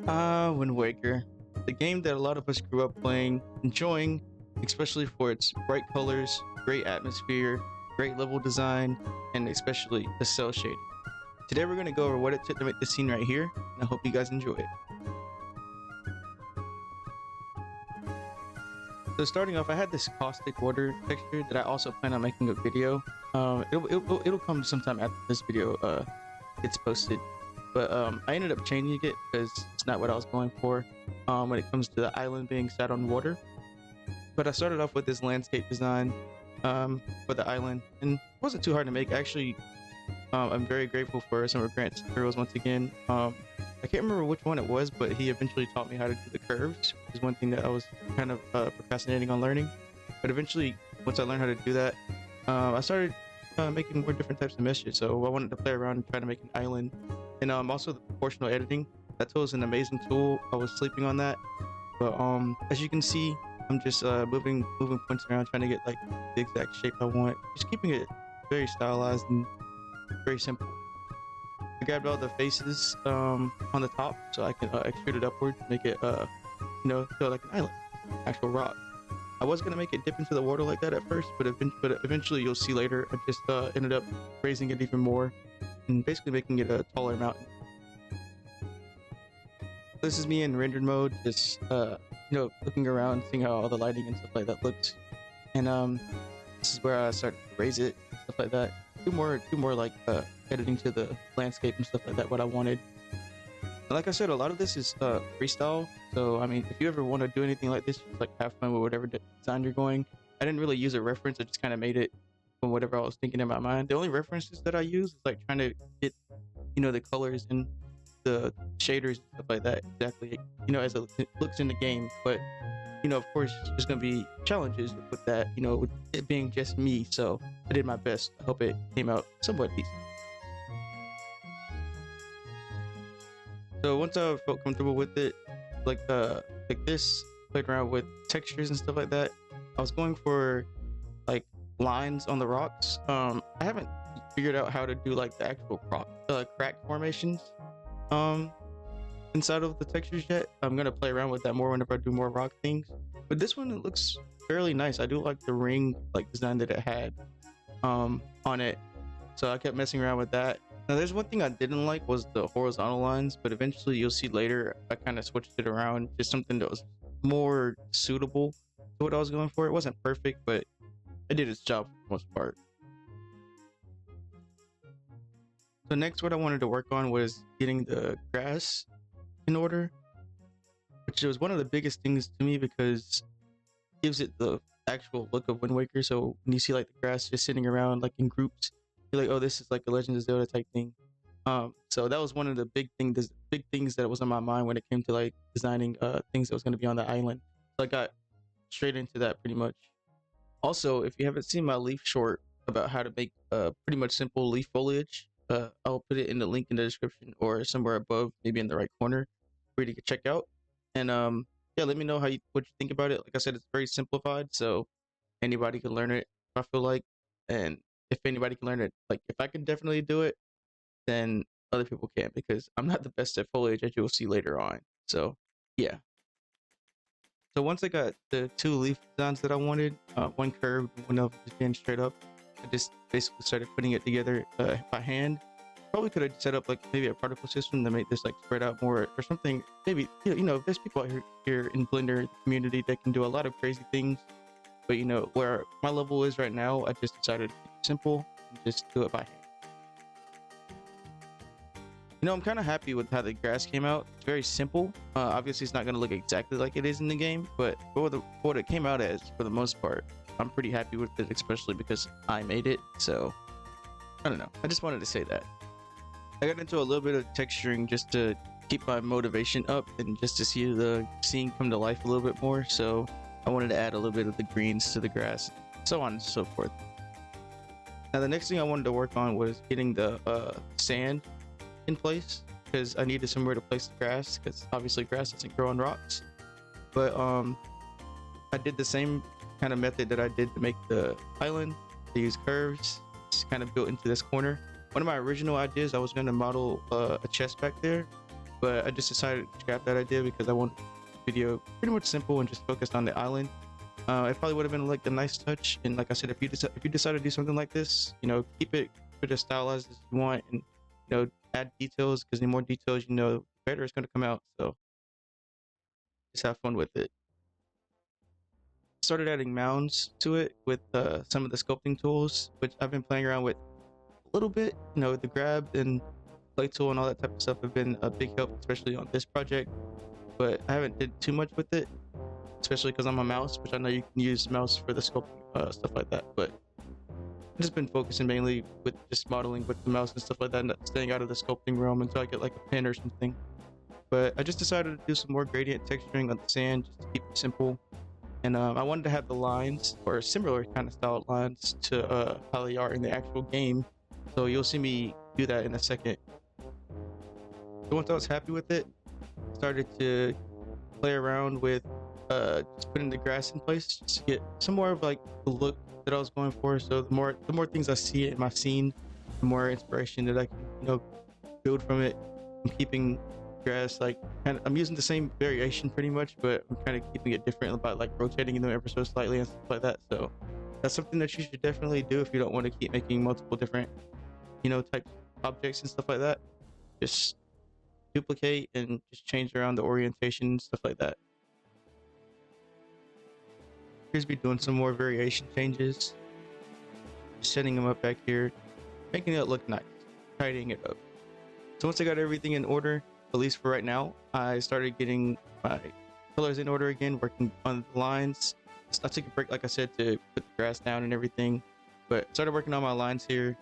Wind Waker, the game that a lot of us grew up playing, enjoying, especially for its bright colors, great atmosphere, great level design, and especially the cel shading. Today we're going to go over what it took to make this scene right here, and I hope you guys enjoy it. So starting off, I had this caustic water texture that I also plan on making a video. It'll come sometime after this video gets posted. But I ended up changing it because it's not what I was going for when it comes to the island being sat on water. But I started off with this landscape design for the island, and it wasn't too hard to make. Actually, I'm very grateful for some of Grant's tutorials once again. I can't remember which one it was, but he eventually taught me how to do the curves, which is one thing that I was kind of procrastinating on learning. But eventually, once I learned how to do that, I started making more different types of meshes. So I wanted to play around and try to make an island. And also the proportional editing. That tool is an amazing tool. I was sleeping on that. But as you can see, I'm just moving points around, trying to get like the exact shape I want. Just keeping it very stylized and very simple. I grabbed all the faces on the top so I can extrude it upward to make it feel like an island, actual rock. I was gonna make it dip into the water like that at first, but eventually you'll see later I just ended up raising it even more and basically making it a taller mountain. This is me in rendered mode, just looking around, seeing how all the lighting and stuff like that looks. And this is where I started to raise it, stuff like that. Do more like editing to the landscape and stuff like that, what I wanted. And like I said, a lot of this is freestyle. So I mean, if you ever want to do anything like this, just like have fun with whatever design you're going. I didn't really use a reference. I just kind of made it from whatever I was thinking in my mind. The only references that I use is like trying to get the colors and the shaders and stuff like that exactly as it looks in the game. But of course there's gonna be challenges with that, with it being just me. So I did my best. I hope it came out somewhat decent. So once I felt comfortable with it, like this, played around with textures and stuff like that. I was going for like lines on the rocks. I haven't figured out how to do like the actual crack formations inside of the textures yet. I'm gonna play around with that more whenever I do more rock things. But this one, it looks fairly nice. I do like the ring design that it had on it. So I kept messing around with that. Now there's one thing I didn't like was the horizontal lines, but eventually you'll see later I kind of switched it around, just something that was more suitable to what I was going for. It wasn't perfect, but it did its job for the most part. So next, what I wanted to work on was getting the grass in order, which was one of the biggest things to me because it gives it the actual look of Wind Waker. So when you see like the grass just sitting around like in groups, you're like, oh, this is like a Legend of Zelda type thing. So that was one of the big things that was on my mind when it came to like designing things that was going to be on the island. So I got straight into that pretty much. Also, if you haven't seen my leaf short about how to make pretty much simple leaf foliage, I'll put it in the link in the description or somewhere above, maybe in the right corner for you to check out. And yeah, let me know what you think about it. Like I said, it's very simplified, so anybody can learn it, I feel like. And if anybody can learn it, like if I can definitely do it, then other people can, because I'm not the best at foliage, as you'll see later on. So yeah. So once I got the two leaf designs that I wanted, one curved, one of just being straight up, I just basically started putting it together by hand. Probably could have set up like maybe a particle system to make this like spread out more or something. Maybe there's people out here in Blender community that can do a lot of crazy things. But where my level is right now, I just decided to keep it simple and just do it by hand. I'm kind of happy with how the grass came out. It's very simple. Obviously, it's not going to look exactly like it is in the game, but for what it came out as, for the most part, I'm pretty happy with it, especially because I made it. So, I don't know. I just wanted to say that. I got into a little bit of texturing just to keep my motivation up and just to see the scene come to life a little bit more. So, I wanted to add a little bit of the greens to the grass, so on and so forth. Now, the next thing I wanted to work on was getting the sand in place, because I needed somewhere to place the grass, because obviously grass doesn't grow on rocks. But I did the same kind of method that I did to make the island. I used curves. It's kind of built into this corner. One of my original ideas, I was going to model a chest back there, but I just decided to scrap that idea because I want the video pretty much simple and just focused on the island. It probably would have been like a nice touch, and like I said, if you decide to do something like this, keep it as stylized as you want, and add details, because the more details, the better it's going to come out. So just have fun with it. Started adding mounds to it with some of the sculpting tools, which I've been playing around with a little bit. The grab and play tool and all that type of stuff have been a big help, especially on this project. But I haven't did too much with it, especially because I'm a mouse, which I know you can use mouse for the sculpting stuff like that. But I've just been focusing mainly with just modeling with the mouse and stuff like that, and not staying out of the sculpting realm until I get like a pen or something. But I just decided to do some more gradient texturing on the sand just to keep it simple. And I wanted to have the lines, or similar kind of styled lines, to how they are in the actual game. So you'll see me do that in a second. So once I was happy with it, started to play around with just putting the grass in place just to get some more of like the look that I was going for. So the more things I see in my scene, the more inspiration that I can build from it. I'm keeping grass I'm using the same variation pretty much, but I'm kind of keeping it different by like rotating them ever so slightly and stuff like that. So that's something that you should definitely do if you don't want to keep making multiple different type objects and stuff like that. Just duplicate and just change around the orientation and stuff like that. Here's me doing some more variation changes, setting them up back here, making it look nice, tidying it up. So once I got everything in order, at least for right now, I started getting my colors in order again, working on the lines. I took a break, like I said, to put the grass down and everything, but started working on my lines here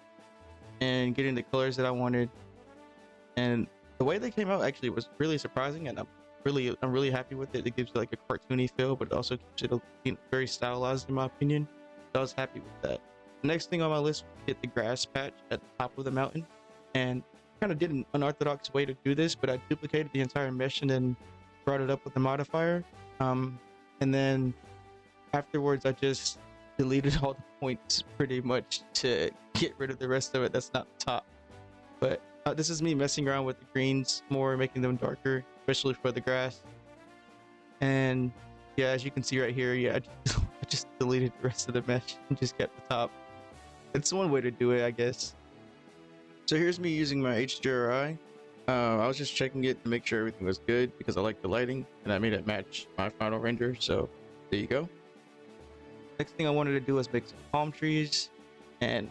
and getting the colors that I wanted. And the way they came out actually was really surprising, and I'm really happy with it. It gives like a cartoony feel, but it also keeps it very stylized in my opinion. So I was happy with that. The next thing on my list was hit the grass patch at the top of the mountain, and kind of did an unorthodox way to do this, but I duplicated the entire mesh and then brought it up with the modifier. And then afterwards, I just deleted all the points pretty much to get rid of the rest of it that's not the top. But this is me messing around with the greens more, making them darker, especially for the grass. And yeah, as you can see right here, yeah, I just deleted the rest of the mesh and just kept the top. It's one way to do it, I guess. So here's me using my HDRI. I was just checking it to make sure everything was good because I like the lighting, and I made it match my final render. So there you go. Next thing I wanted to do was make some palm trees, and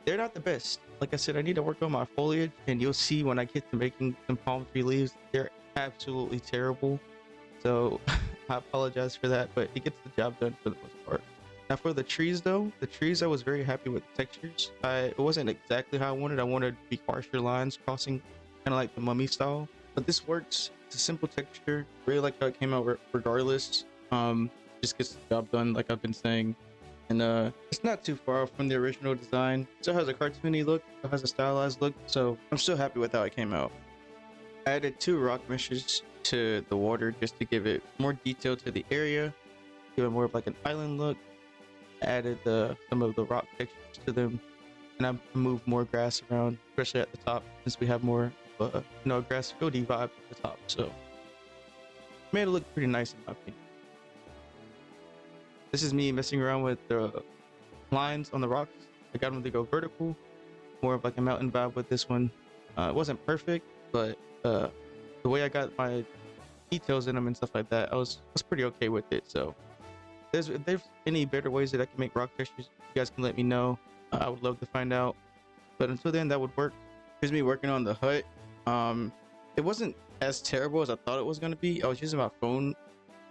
they're not the best. Like I said, I need to work on my foliage, and you'll see when I get to making some palm tree leaves, they're absolutely terrible. So I apologize for that, but it gets the job done for the most part. Now for the trees though, I was very happy with the textures. It wasn't exactly how I wanted. I wanted to be harsher lines crossing, kind of like the mummy style, but this works. It's a simple texture. Really like how it came out regardless. Just gets the job done, like I've been saying. And it's not too far off from the original design. It still has a cartoony look, it has a stylized look, so I'm still happy with how it came out. I added 2 rock meshes to the water just to give it more detail to the area, give it more of like an island look. Added some of the rock textures to them, and I moved more grass around, especially at the top, since we have more of a grass fieldy vibe at the top. So made it look pretty nice in my opinion. This is me messing around with the lines on the rocks. I got them to go vertical, more of like a mountain vibe with this one. It wasn't perfect, but the way I got my details in them and stuff like that, I was pretty okay with it. So if there's any better ways that I can make rock textures, you guys can let me know. I would love to find out. But until then, that would work. Here's me working on the hut. It wasn't as terrible as I thought it was going to be. I was using my phone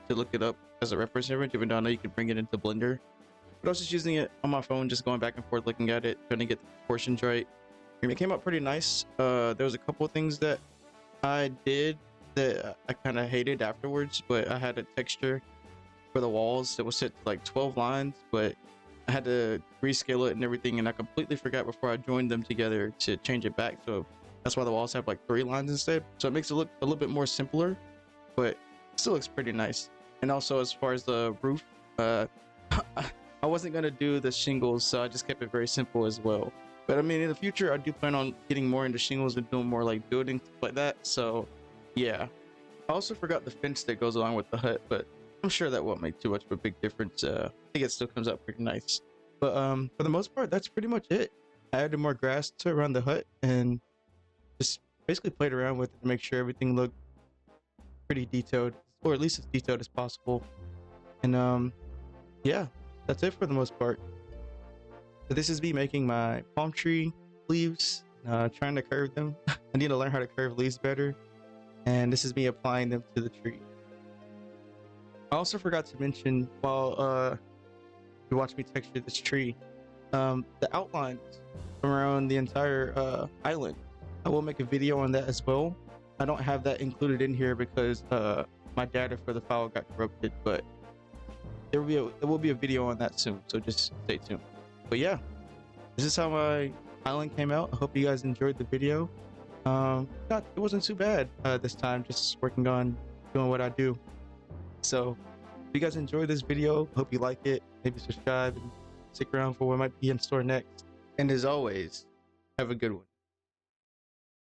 to look it up as a reference image, even though I know you can bring it into Blender. But I was just using it on my phone, just going back and forth, looking at it, trying to get the proportions right. And it came out pretty nice. There was a couple of things that I did that I kind of hated afterwards, but I had a texture for the walls that was set to like 12 lines, but I had to rescale it and everything, and I completely forgot before I joined them together to change it back. So that's why the walls have like 3 lines instead. So it makes it look a little bit more simpler, but it still looks pretty nice. And also, as far as the roof, I wasn't gonna do the shingles, so I just kept it very simple as well. But I mean, in the future, I do plan on getting more into shingles and doing more like building stuff like that. So Yeah. I also forgot the fence that goes along with the hut, but I'm sure that won't make too much of a big difference. I think it still comes out pretty nice. But for the most part, that's pretty much it. I added more grass to around the hut and just basically played around with it to make sure everything looked pretty detailed, or at least as detailed as possible. And yeah, that's it for the most part. So this is me making my palm tree leaves, trying to curve them. I need to learn how to curve leaves better. And this is me applying them to the tree. I also forgot to mention while you watch me texture this tree, the outlines around the entire island. I will make a video on that as well. I don't have that included in here because my data for the file got corrupted, but there will be a video on that soon, so just stay tuned. But yeah, this is how my island came out. I hope you guys enjoyed the video. It wasn't too bad this time, just working on doing what I do. So if you guys enjoyed this video, hope you like it. Maybe subscribe and stick around for what might be in store next. And as always, have a good one.